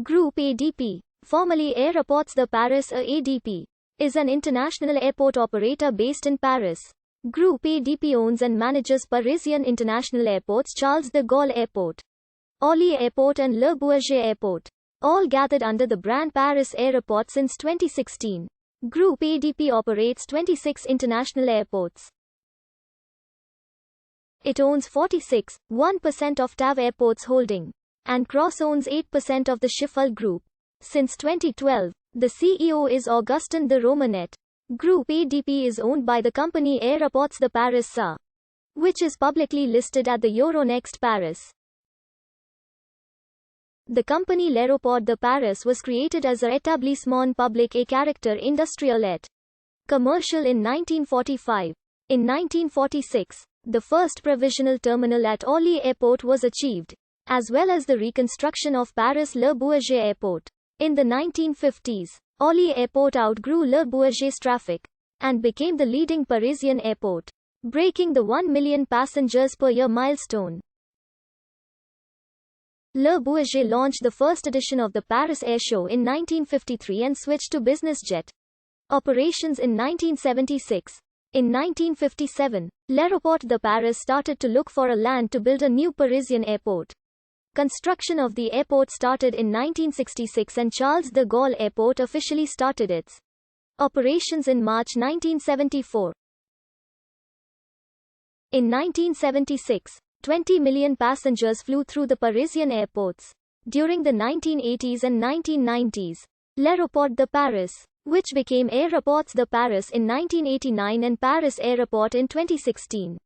Groupe ADP, formerly Aéroports de Paris ADP, is an international airport operator based in Paris. Groupe ADP owns and manages Parisian international airports Charles de Gaulle Airport, Orly Airport and Le Bourget Airport, all gathered under the brand Paris Aéroports since 2016. Groupe ADP operates 26 international airports. It owns 46.1% of TAV Airports holding, and cross-owns 8% of the Schiphol Group. Since 2012, the CEO is Augustin de Romanet. Groupe ADP is owned by the company Aéroports de Paris SA, which is publicly listed at the Euronext Paris. The company L'Aéroport de Paris was created as a établissement public à caractère industriel et commercial in 1945. In 1946, the first provisional terminal at Orly Airport was achieved, as well as the reconstruction of Paris Le Bourget Airport. In the 1950s, Orly Airport outgrew Le Bourget's traffic and became the leading Parisian airport, breaking the 1 million passengers per year milestone. Le Bourget launched the first edition of the Paris Air Show in 1953 and switched to business jet operations in 1976. In 1957, L'Aéroport de Paris started to look for a land to build a new Parisian airport. Construction of the airport started in 1966 and Charles de Gaulle Airport officially started its operations in March 1974. In 1976, 20 million passengers flew through the Parisian airports. During the 1980s and 1990s, L'Aéroport de Paris, which became Aéroports de Paris in 1989 and Paris Aéroport in 2016,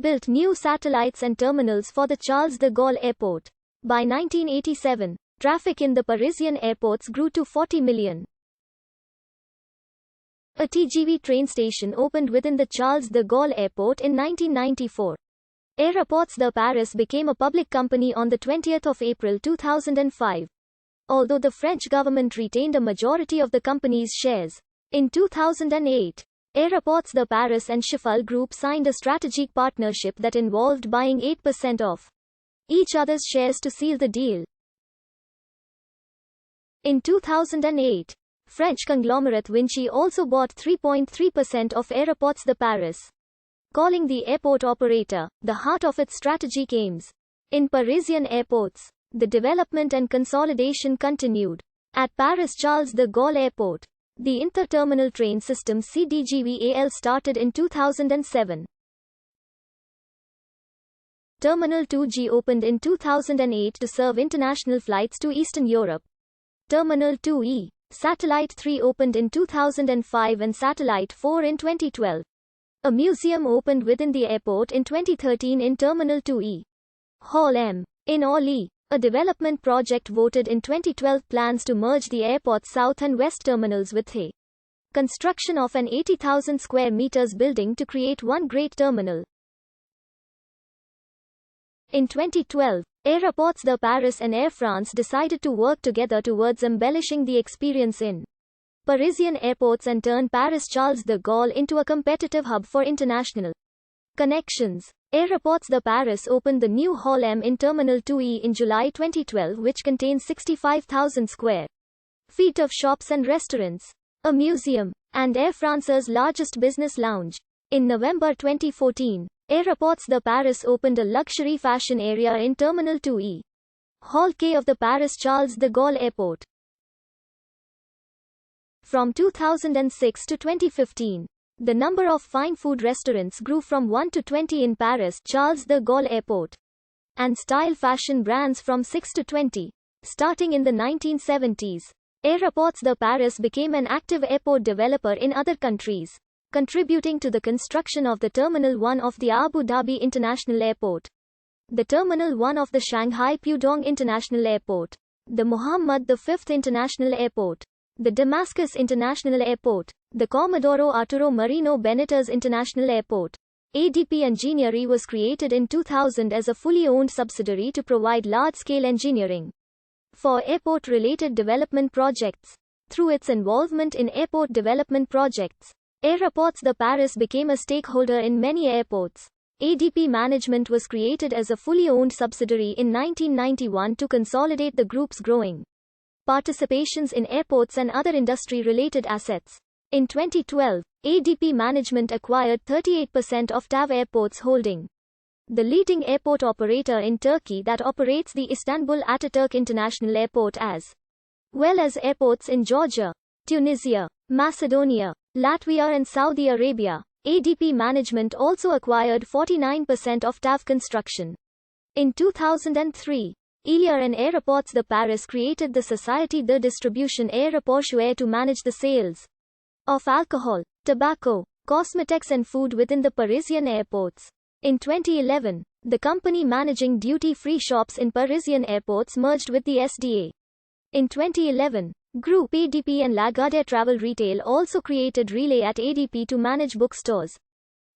built new satellites and terminals for the Charles de Gaulle Airport. By 1987, traffic in the Parisian airports grew to 40 million. A TGV train station opened within the Charles de Gaulle Airport in 1994. Aéroports de Paris became a public company on the 20th of April 2005. Although the French government retained a majority of the company's shares, in 2008, Aéroports de Paris and Schiphol Group signed a strategic partnership that involved buying 8% of each other's shares to seal the deal. In 2008, French conglomerate Vinci also bought 3.3% of Aéroports de Paris, calling the airport operator the heart of its strategic aims. In Parisian airports, the development and consolidation continued. At Paris Charles de Gaulle Airport, the inter-terminal train system CDGVAL started in 2007. Terminal 2G opened in 2008 to serve international flights to Eastern Europe. Terminal 2E, Satellite 3 opened in 2005 and Satellite 4 in 2012. A museum opened within the airport in 2013 in Terminal 2E. Hall M. In Orly, a development project voted in 2012 plans to merge the airport's south and west terminals with a construction of an 80,000 square meters building to create one great terminal. In 2012, Aéroports de Paris and Air France decided to work together towards embellishing the experience in Parisian airports and turn Paris Charles de Gaulle into a competitive hub for international connections. Aéroports de Paris opened the new Hall M in Terminal 2E in July 2012, which contains 65,000 square feet of shops and restaurants, a museum, and Air France's largest business lounge. In November 2014, Aéroports de Paris opened a luxury fashion area in Terminal 2E, Hall K of the Paris Charles de Gaulle Airport. From 2006 to 2015, the number of fine food restaurants grew from 1 to 20 in Paris Charles de Gaulle Airport, and style fashion brands from 6 to 20. Starting in the 1970s, Aéroports de Paris became an active airport developer in other countries, contributing to the construction of the Terminal 1 of the Abu Dhabi International Airport, the Terminal 1 of the Shanghai Pudong International Airport, the Mohammed V International Airport, the Damascus International Airport, the Comodoro Arturo Marino Benitez International Airport. ADP Engineering was created in 2000 as a fully owned subsidiary to provide large-scale engineering for airport-related development projects. Through its involvement in airport development projects, Aéroports de Paris became a stakeholder in many airports. ADP management was created as a fully owned subsidiary in 1991 to consolidate the group's growing participations in airports and other industry-related assets. In 2012, ADP Management acquired 38% of TAV Airports Holding, the leading airport operator in Turkey that operates the Istanbul Ataturk International Airport as well as airports in Georgia, Tunisia, Macedonia, Latvia and Saudi Arabia. ADP Management also acquired 49% of TAV Construction. In 2003, Air and Aéroports de Paris created the Société de Distribution Aéroportuaire to manage the sales of alcohol, tobacco, cosmetics and food within the Parisian airports. In 2011, the company managing duty-free shops in Parisian airports merged with the SDA. In 2011, Groupe ADP and Lagardère Travel Retail also created Relay at ADP to manage bookstores,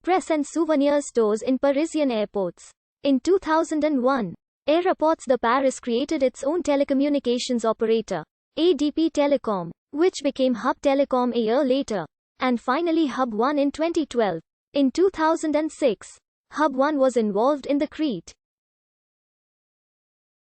press and souvenir stores in Parisian airports. In 2001, Aéroports de Paris created its own telecommunications operator, ADP Telecom, which became Hub Telecom a year later, and finally Hub One in 2012. In 2006, Hub One was involved in the Crete